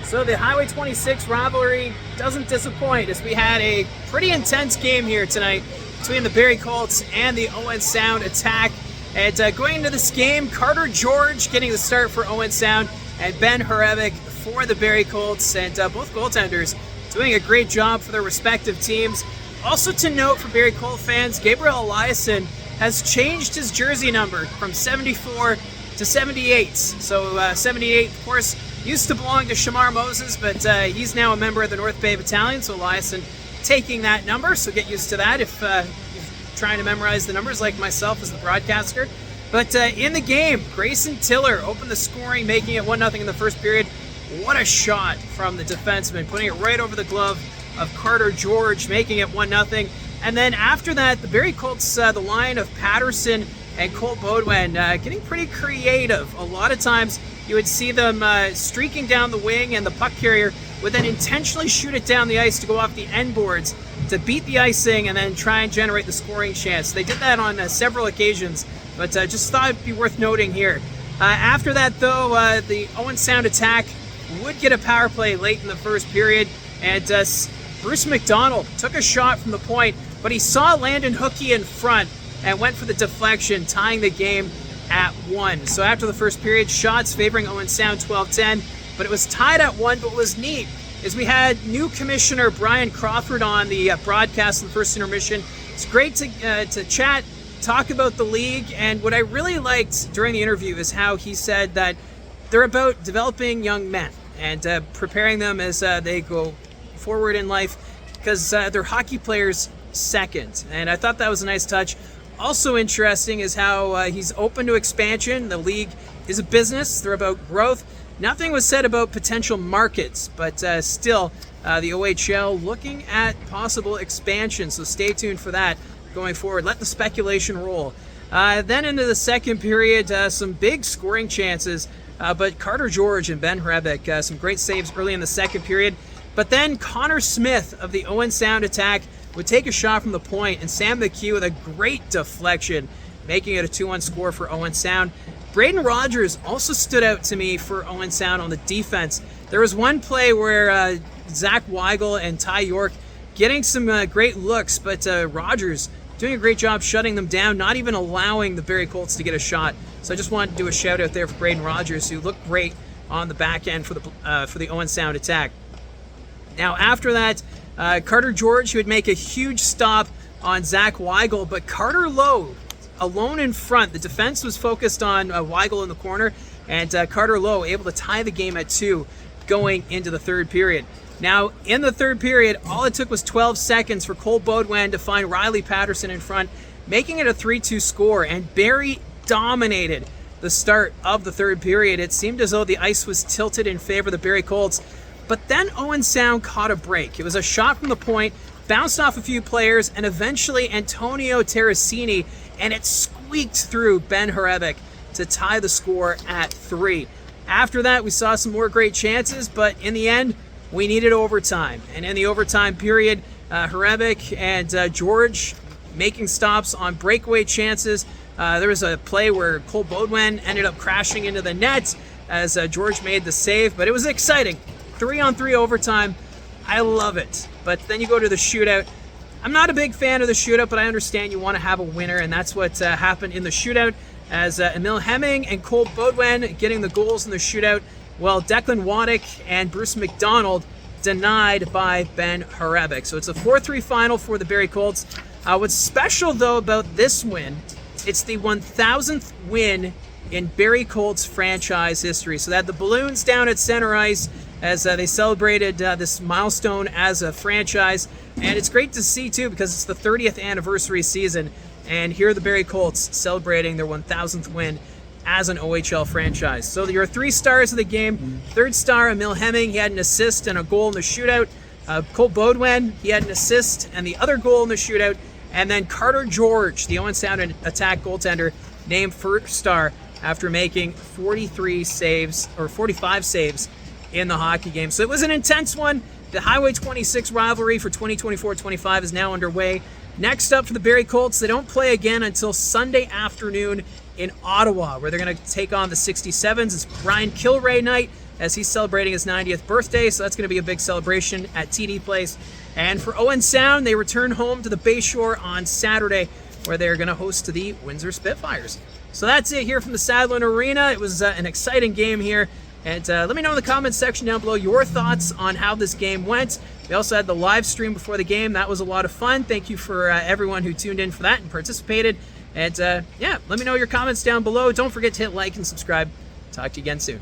So the Highway 26 rivalry doesn't disappoint, as we had a pretty intense game here tonight between the Barrie Colts and the Owen Sound Attack. And going into this game, Carter George getting the start for Owen Sound and Ben Harevic for the Barrie Colts, and both goaltenders doing a great job for their respective teams. Also to note for Barrie Colt fans, Gabriel Eliasson has changed his jersey number from 74 to 78. So 78, of course, used to belong to Shamar Moses, but he's now a member of the North Bay Battalion, so Eliasson taking that number, so get used to that if you're trying to memorize the numbers like myself as the broadcaster. But in the game, Grayson Tiller opened the scoring, making it 1-0 in the first period. What a shot from the defenseman, putting it right over the glove of Carter George, making it 1-0. And then after that, the Barrie Colts, the line of Patterson and Cole Baudouin getting pretty creative. A lot of times you would see them streaking down the wing, and the puck carrier would then intentionally shoot it down the ice to go off the end boards to beat the icing and then try and generate the scoring chance. They did that on several occasions, but just thought it'd be worth noting here. After that, though, the Owen Sound Attack would get a power play late in the first period, and Bruce McDonald took a shot from the point, but he saw Landon Hookey in front and went for the deflection, tying the game at 1. So after the first period, shots favoring Owen Sound 12-10, but it was tied at 1. But what was neat is we had new commissioner Brian Crawford on the broadcast in the first intermission. It's great to chat, talk about the league, and what I really liked during the interview is how he said that they're about developing young men and preparing them as they go forward in life, because they're hockey players second. And I thought that was a nice touch. Also interesting is how he's open to expansion. The league is a business. They're about growth. Nothing was said about potential markets, but still, the OHL looking at possible expansion. So stay tuned for that going forward. Let the speculation roll. Then into the second period, some big scoring chances, but Carter George and Ben Harevic, some great saves early in the second period. But then Connor Smith of the Owen Sound Attack would take a shot from the point, and Sam McHugh with a great deflection, making it a 2-1 score for Owen Sound. Braden Rogers also stood out to me for Owen Sound on the defense. There was one play where Zach Weigel and Ty York getting some great looks, but Rogers doing a great job shutting them down, not even allowing the Barrie Colts to get a shot. So I just wanted to do a shout out there for Braden Rogers, who looked great on the back end for the Owen Sound Attack. Now after that, Carter George would make a huge stop on Zach Weigel, but Carter Lowe alone in front. The defense was focused on Weigel in the corner, and Carter Lowe able to tie the game at 2 going into the third period. Now in the third period, all it took was 12 seconds for Cole Baudouin to find Riley Patterson in front, making it a 3-2 score, and Barrie dominated the start of the third period. It seemed as though the ice was tilted in favor of the Barrie Colts. But then Owen Sound caught a break. It was a shot from the point, bounced off a few players, and eventually Antonio Terracini, and it squeaked through Ben Harevic to tie the score at 3. After that, we saw some more great chances, but in the end, we needed overtime. And in the overtime period, Harevic and George making stops on breakaway chances. There was a play where Cole Baudouin ended up crashing into the net as George made the save, but it was exciting. 3-on-3 overtime. I love it. But then you go to the shootout. I'm not a big fan of the shootout, but I understand you want to have a winner, and that's what happened in the shootout as Emil Hemming and Cole Baudouin getting the goals in the shootout, while Declan Waddick and Bruce McDonald denied by Ben Harevic. So it's a 4-3 final for the Barrie Colts. What's special, though, about this win, it's the 1,000th win in Barrie Colts franchise history. So they had the balloons down at center ice as they celebrated this milestone as a franchise. And it's great to see, too, because it's the 30th anniversary season. And here are the Barrie Colts celebrating their 1,000th win as an OHL franchise. So your 3 stars of the game. Third star, Emil Hemming. He had an assist and a goal in the shootout. Cole Baudouin, he had an assist and the other goal in the shootout. And then Carter George, the Owen Sound Attack goaltender, named first star after making 45 saves in the hockey game. So it was an intense one. The Highway 26 rivalry for 2024-25 is now underway. Next up for the Barrie Colts, they don't play again until Sunday afternoon in Ottawa, where they're going to take on the 67s. It's Brian Kilray night as he's celebrating his 90th birthday, so that's going to be a big celebration at TD Place. And for Owen Sound, they return home to the Bayshore on Saturday, where they're going to host the Windsor Spitfires. So that's it here from the Sadlern Arena. It was an exciting game here. And let me know in the comments section down below your thoughts on how this game went. We also had the live stream before the game. That was a lot of fun. Thank you for everyone who tuned in for that and participated. And yeah, let me know your comments down below. Don't forget to hit like and subscribe. Talk to you again soon.